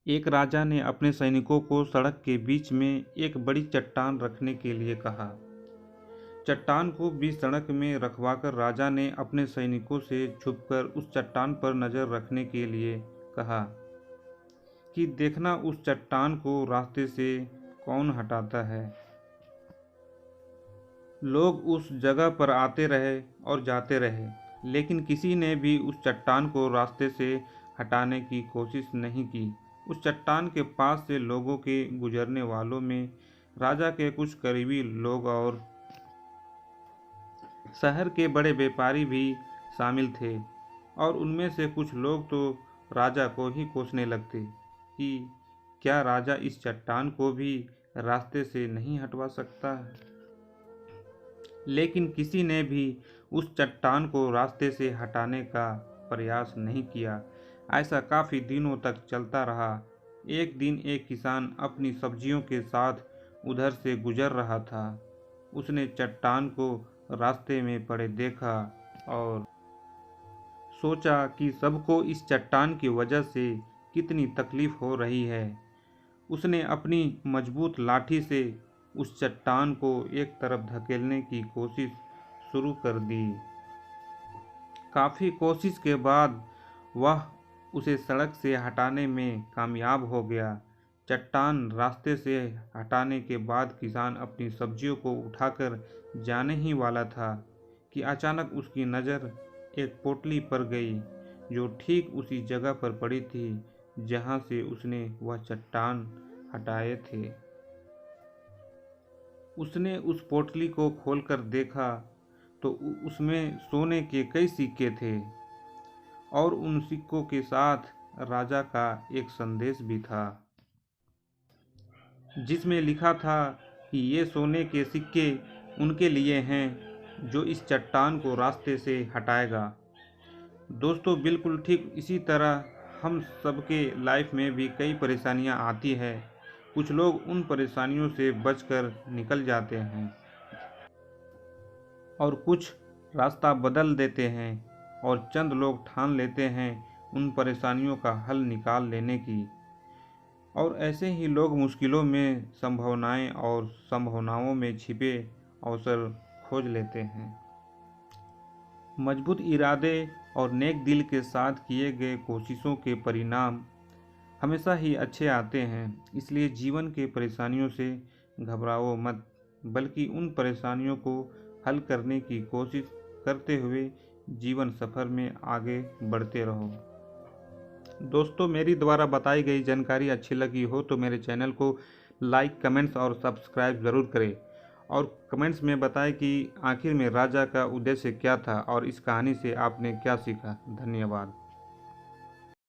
एक राजा ने अपने सैनिकों को सड़क के बीच में एक बड़ी चट्टान रखने के लिए कहा। चट्टान को बीच सड़क में रखवाकर राजा ने अपने सैनिकों से छुपकर उस चट्टान पर नजर रखने के लिए कहा कि देखना उस चट्टान को रास्ते से कौन हटाता है। लोग उस जगह पर आते रहे और जाते रहे, लेकिन किसी ने भी उस चट्टान को रास्ते से हटाने की कोशिश नहीं की। उस चट्टान के पास से लोगों के गुजरने वालों में राजा के कुछ करीबी लोग और शहर के बड़े व्यापारी भी शामिल थे, और उनमें से कुछ लोग तो राजा को ही कोसने लगते कि क्या राजा इस चट्टान को भी रास्ते से नहीं हटवा सकता है। लेकिन किसी ने भी उस चट्टान को रास्ते से हटाने का प्रयास नहीं किया। ऐसा काफ़ी दिनों तक चलता रहा। एक दिन एक किसान अपनी सब्जियों के साथ उधर से गुजर रहा था। उसने चट्टान को रास्ते में पड़े देखा और सोचा कि सबको इस चट्टान की वजह से कितनी तकलीफ हो रही है। उसने अपनी मजबूत लाठी से उस चट्टान को एक तरफ धकेलने की कोशिश शुरू कर दी। काफ़ी कोशिश के बाद वह उसे सड़क से हटाने में कामयाब हो गया। चट्टान रास्ते से हटाने के बाद किसान अपनी सब्जियों को उठाकर जाने ही वाला था कि अचानक उसकी नज़र एक पोटली पर गई, जो ठीक उसी जगह पर पड़ी थी जहां से उसने वह चट्टान हटाए थे। उसने उस पोटली को खोलकर देखा तो उसमें सोने के कई सिक्के थे, और उन सिक्कों के साथ राजा का एक संदेश भी था, जिसमें लिखा था कि ये सोने के सिक्के उनके लिए हैं जो इस चट्टान को रास्ते से हटाएगा। दोस्तों, बिल्कुल ठीक इसी तरह हम सबके लाइफ में भी कई परेशानियां आती है। कुछ लोग उन परेशानियों से बचकर निकल जाते हैं और कुछ रास्ता बदल देते हैं, और चंद लोग ठान लेते हैं उन परेशानियों का हल निकाल लेने की, और ऐसे ही लोग मुश्किलों में संभावनाएं और संभावनाओं में छिपे अवसर खोज लेते हैं। मजबूत इरादे और नेक दिल के साथ किए गए कोशिशों के परिणाम हमेशा ही अच्छे आते हैं। इसलिए जीवन के परेशानियों से घबराओ मत, बल्कि उन परेशानियों को हल करने की कोशिश करते हुए जीवन सफ़र में आगे बढ़ते रहो। दोस्तों, मेरी द्वारा बताई गई जानकारी अच्छी लगी हो तो मेरे चैनल को लाइक, कमेंट्स और सब्सक्राइब ज़रूर करें, और कमेंट्स में बताएं कि आखिर में राजा का उद्देश्य क्या था और इस कहानी से आपने क्या सीखा। धन्यवाद।